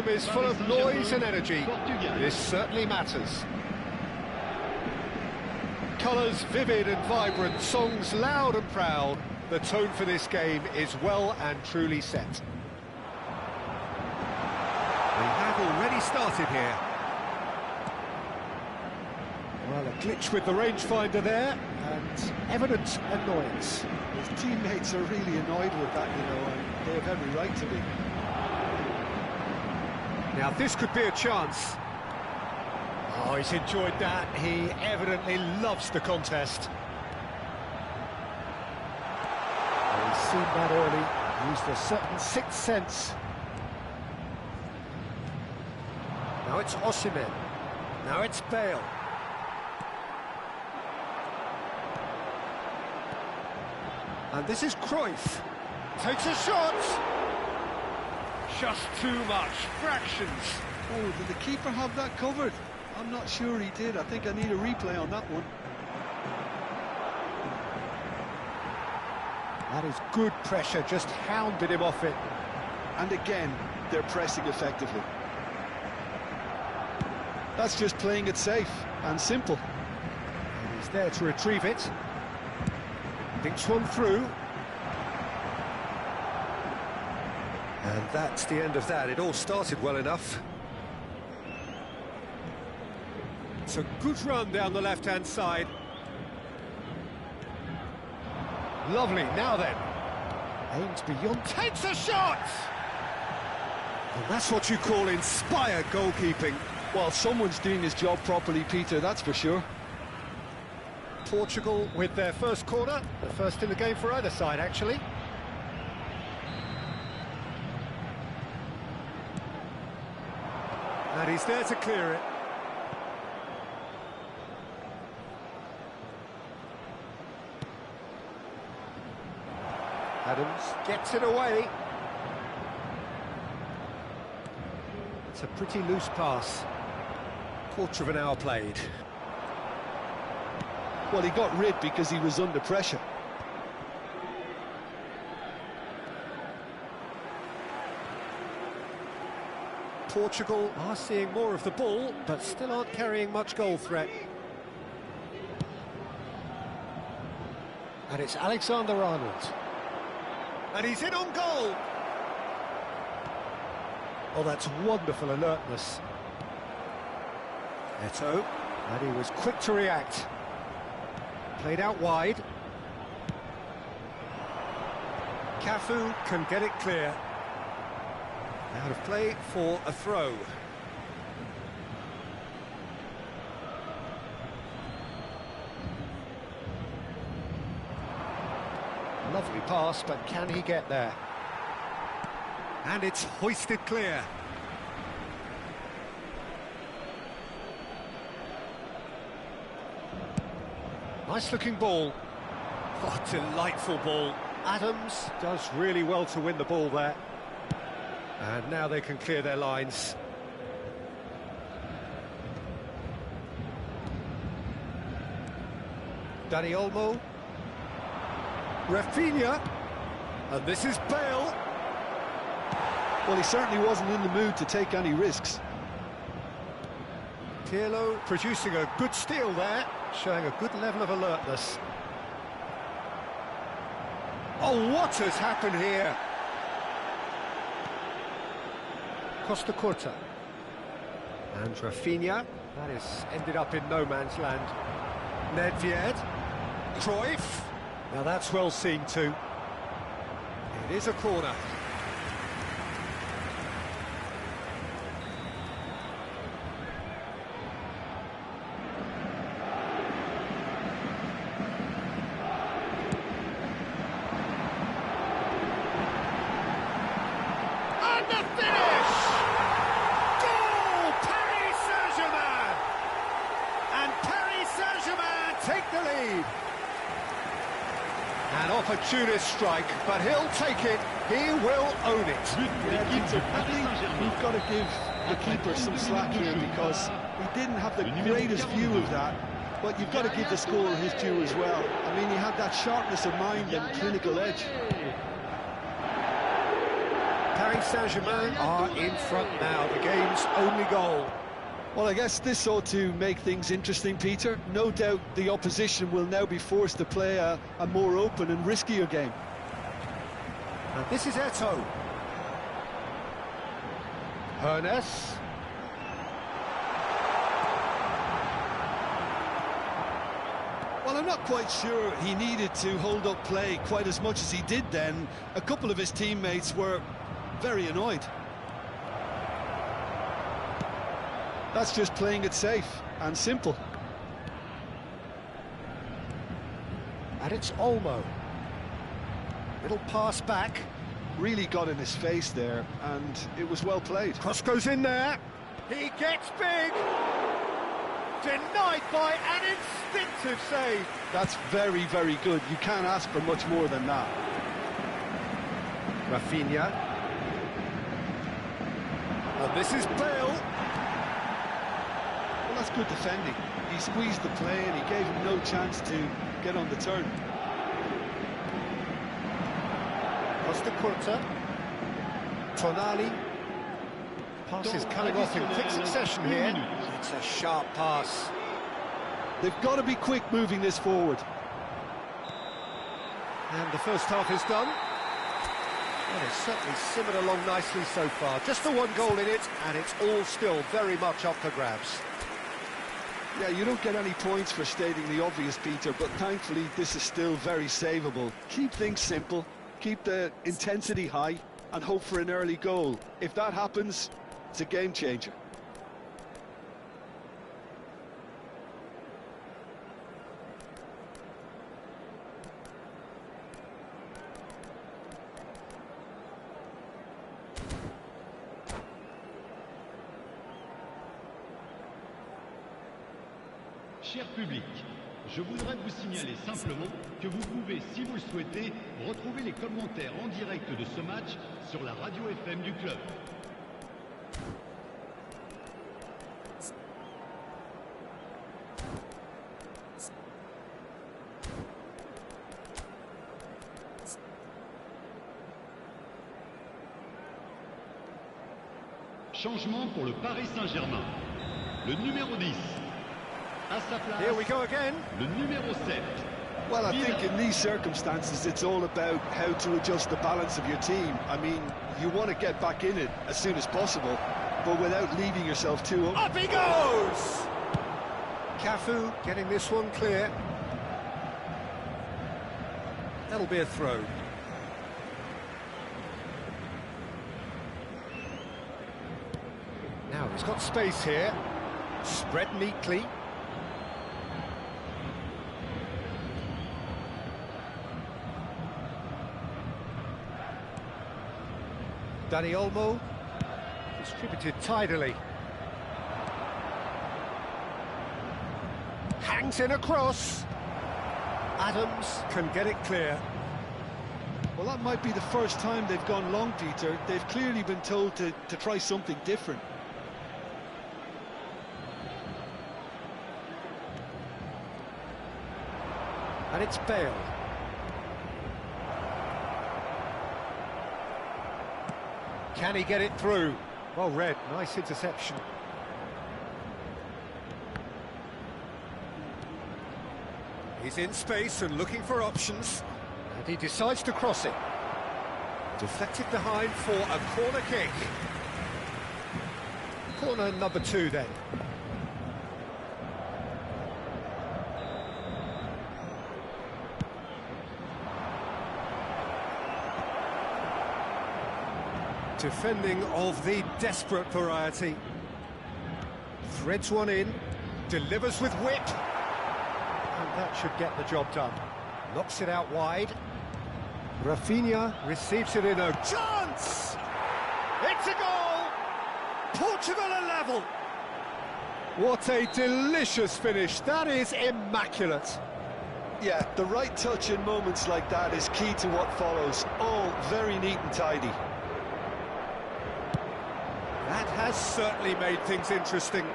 stadium is full of noise and energy. This certainly matters. Colours vivid and vibrant, songs loud and proud. The tone for this game is well and truly set. We have already started here. Well, a glitch with the rangefinder there, and evident annoyance. His teammates are really annoyed with that, you know, and they have every right to be. Now this could be a chance. Oh, he's enjoyed that. He evidently loves the contest. Well, he's seen that early, used a certain sixth sense. Now it's Osimhen. Now it's Bale. And this is Cruyff. Takes a shot. Just too much. Fractions. Oh, did the keeper have that covered? I'm not sure he did. I think I need a replay on that one. That is good pressure, just hounded him off it. And again, they're pressing effectively. That's just playing it safe and simple. And he's there to retrieve it. Thinks one through. And that's the end of that. It all started well enough. It's a good run down the left-hand side. Lovely, now then. Aims beyond, takes a shot! And that's what you call inspired goalkeeping. Well, someone's doing his job properly, Peter, that's for sure. Portugal with their first corner, the first in the game for either side, actually. And he's there to clear it. Adams gets it away. It's a pretty loose pass. Quarter of an hour played. Well, he got rid because he was under pressure. Portugal are seeing more of the ball, but still aren't carrying much goal threat. And it's Alexander-Arnold. And he's in on goal! Oh, that's wonderful alertness. Eto'o, and he was quick to react. Played out wide. Cafu can get it clear. Out of play for a throw. Lovely pass, but can he get there? And it's hoisted clear. Nice looking ball. Oh, delightful ball. Adams does really well to win the ball there. And now they can clear their lines. Dani Olmo. Rafinha. And this is Bale. Well, he certainly wasn't in the mood to take any risks. Pirlo producing a good steal there, showing a good level of alertness. Oh, what has happened here? Costa Curta. And Rafinha. That has ended up in no man's land. Nedved. Cruyff. Now that's well seen too. It is a corner. And the finish! Goal! Paris Saint-Germain! And Paris Saint-Germain take the lead. An opportunist strike, but he'll take it. He will own it. I think we've got to give the keeper some slack here because he didn't have the greatest view of that, but you've got to give the scorer his due as well. I mean, he had that sharpness of mind and clinical edge. Paris Saint-Germain are in front now, the game's only goal. Well, I guess this ought to make things interesting, Peter. No doubt the opposition will now be forced to play a more open and riskier game. And this is Eto'o. Hernes. Well, I'm not quite sure he needed to hold up play quite as much as he did then. A couple of his teammates were very annoyed. That's just playing it safe and simple. And it's Olmo. Little pass back. Really got in his face there, and it was well played. Cross goes in there. He gets big. Denied by an instinctive save. That's very, very good. You can't ask for much more than that. Rafinha. And this is Bale. Well, that's good defending. He squeezed the play and he gave him no chance to get on the turn. Costa Curta. Tonali. Passes coming off in quick succession here. It's a sharp pass. They've got to be quick moving this forward. And the first half is done. Well, it's certainly simmered along nicely so far. Just the one goal in it, and it's all still very much up for grabs. Yeah, you don't get any points for stating the obvious, Peter, but thankfully this is still very savable. Keep things simple, keep the intensity high, and hope for an early goal. If that happens, it's a game changer. Cher public, je voudrais vous signaler simplement que vous pouvez, si vous le souhaitez, retrouver les commentaires en direct de ce match sur la radio FM du club. Changement pour le Paris Saint-Germain. Le numéro 10. À sa place, Here we go again. le numéro 7. Well, I think in these circumstances, it's all about how to adjust the balance of your team. I mean, you want to get back in it as soon as possible, but without leaving yourself too up. Up he goes! Cafu getting this one clear. That'll be a throw. Now he's got space here. Spread neatly. Dani Olmo, distributed tidily. Hangs in a cross. Adams can get it clear. Well, that might be the first time they've gone long, Peter. They've clearly been told to try something different. And it's Bale. Can he get it through? Well read, nice interception. He's in space and looking for options. And he decides to cross it. Deflected behind for a corner kick. Corner number 2 then. Defending of the desperate variety. Threads one in, delivers with whip. And that should get the job done. Knocks it out wide. Rafinha receives it in a chance! It's a goal! Portugal are level! What a delicious finish. That is immaculate. Yeah, the right touch in moments like that is key to what follows. All very neat and tidy. That has certainly made things interesting.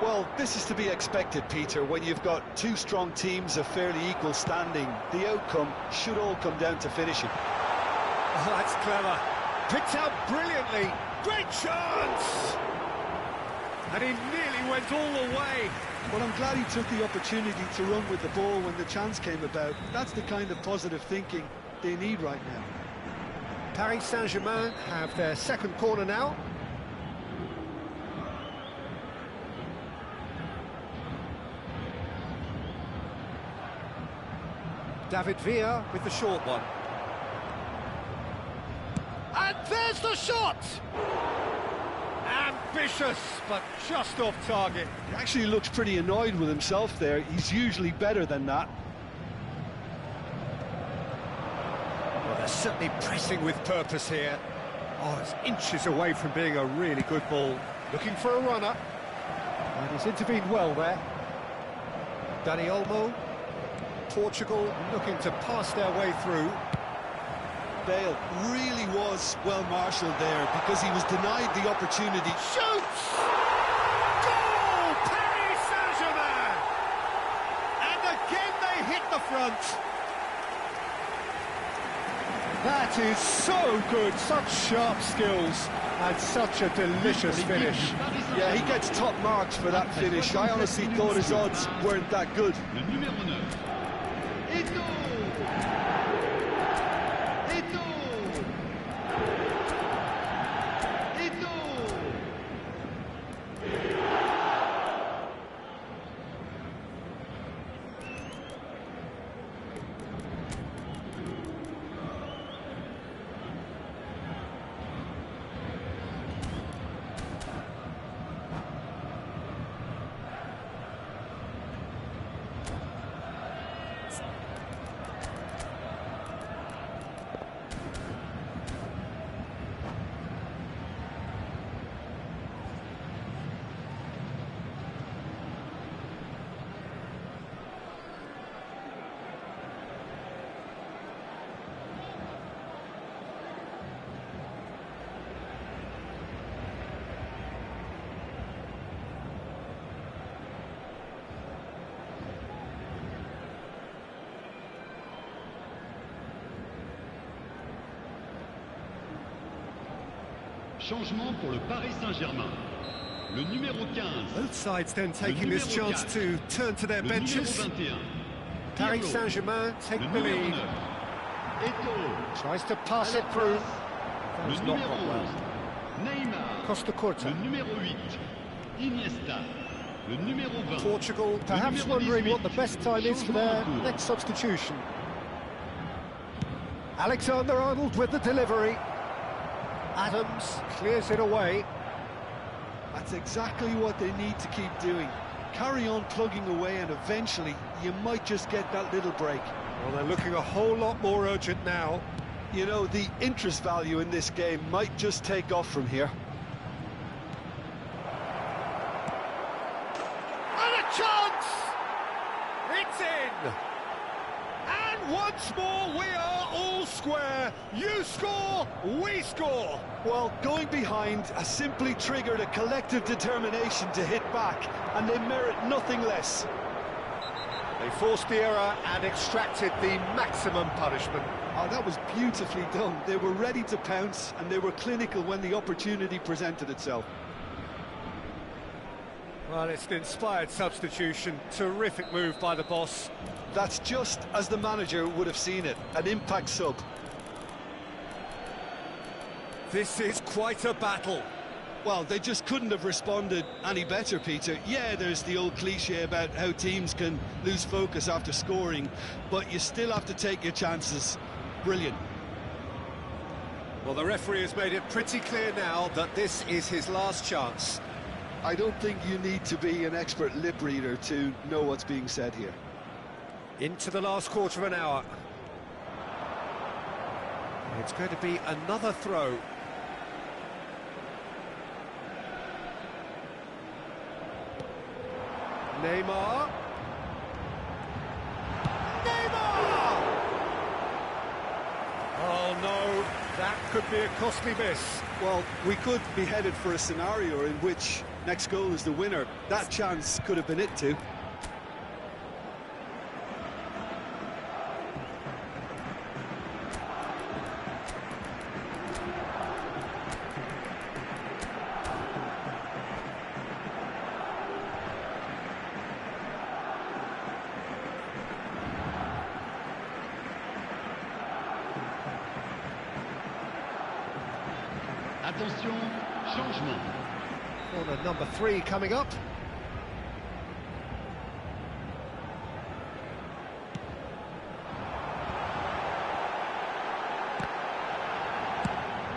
Well, this is to be expected, Peter. When you've got two strong teams of fairly equal standing, the outcome should all come down to finishing. Oh, that's clever. Picked out brilliantly. Great chance! And he nearly went all the way. Well, I'm glad he took the opportunity to run with the ball when the chance came about. That's the kind of positive thinking they need right now. Paris Saint-Germain have their second corner now. David Villa with the short one. And there's the shot! Ambitious, but just off target. He actually looks pretty annoyed with himself there. He's usually better than that. Well, they're certainly pressing with purpose here. Oh, it's inches away from being a really good ball. Looking for a runner. And he's intervened well there. Dani Olmo. Portugal looking to pass their way through. Bale really was well marshalled there because he was denied the opportunity. Shoots! Goal! Paris Saint-Germain! And again they hit the front. That is so good, such sharp skills and such a delicious finish. Yeah, he gets top marks for that finish. I honestly thought his odds weren't that good. Le numéro 9. Eto'o! Eto'o! Eto'o! Changement pour le Paris Saint-Germain. Le numéro 15. Both sides then taking this chance to turn to their benches. Paris Saint-Germain take the lead. Eto'o. Tries to pass it through. Le That's not numéro gone well. 11. Neymar. Costa Curta. Le numéro 8. Iniesta. Le numéro 20. Portugal perhaps numéro wondering 18. what the best time is for their Changement en cours. next substitution. Alexander-Arnold with the delivery. Adams clears it away. That's exactly what they need to keep doing. Carry on plugging away and eventually you might just get that little break. Well, they're looking a whole lot more urgent now. You know, the interest value in this game might just take off from here. And a chance! It's in! And once more we are all square. You score, we score. Well, going behind has simply triggered a collective determination to hit back, and they merit nothing less. They forced the error and extracted the maximum punishment. Oh, that was beautifully done. They were ready to pounce, and they were clinical when the opportunity presented itself. Well, it's an inspired substitution. Terrific move by the boss. That's just as the manager would have seen it, an impact sub. This is quite a battle. Well, they just couldn't have responded any better, Peter. Yeah, there's the old cliche about how teams can lose focus after scoring, but you still have to take your chances. Brilliant. Well, the referee has made it pretty clear now that this is his last chance. I don't think you need to be an expert lip reader to know what's being said here. Into the last quarter of an hour. It's going to be another throw. Neymar. Neymar! Oh no, that could be a costly miss. Well, we could be headed for a scenario in which next goal is the winner. That chance could have been it too. Attention, changement. Corner number 3 coming up.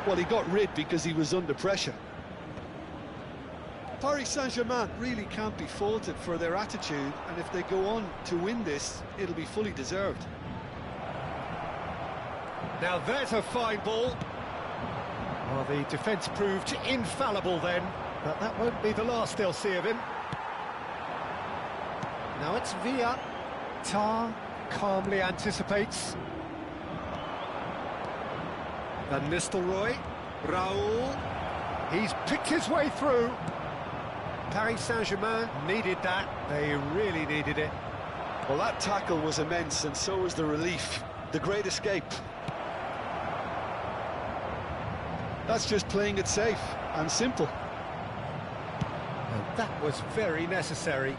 Well, he got rid because he was under pressure. Paris Saint-Germain really can't be faulted for their attitude, and if they go on to win this, it'll be fully deserved. Now there's a fine ball. Well, the defence proved infallible then, but that won't be the last they'll see of him. Now it's Villa. Tar calmly anticipates. Van Nistelrooy. Raoul. He's picked his way through. Paris Saint-Germain needed that. They really needed it. Well, that tackle was immense, and so was the relief. The great escape. That's just playing it safe and simple. And that was very necessary.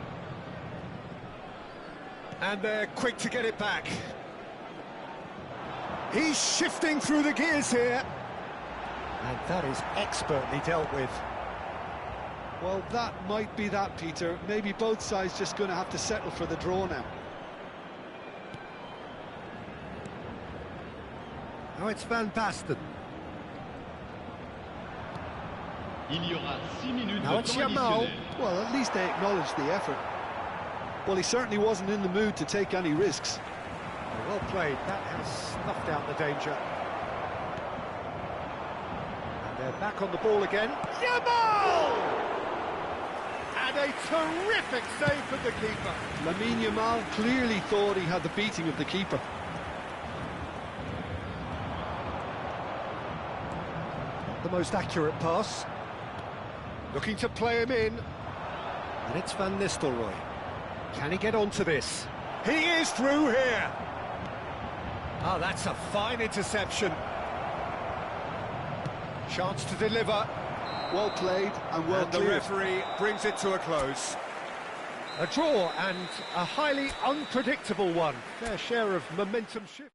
And they're quick to get it back. He's shifting through the gears here. And that is expertly dealt with. Well, that might be that, Peter. Maybe both sides just going to have to settle for the draw now. Now it's Van Basten. Il y aura 6 minutes Now de it's temps Yamal. additionnel. Well, at least they acknowledged the effort. Well, he certainly wasn't in the mood to take any risks. Well played. That has snuffed out the danger. And they're back on the ball again. Yamal! And a terrific save from the keeper. Lamine Yamal clearly thought he had the beating of the keeper. Not the most accurate pass. Looking to play him in. And it's Van Nistelrooy. Can he get onto this? He is through here. Oh, that's a fine interception. Chance to deliver. Well played and well And the cleared. referee brings it to a close. A draw and a highly unpredictable one. Fair share of momentum shift.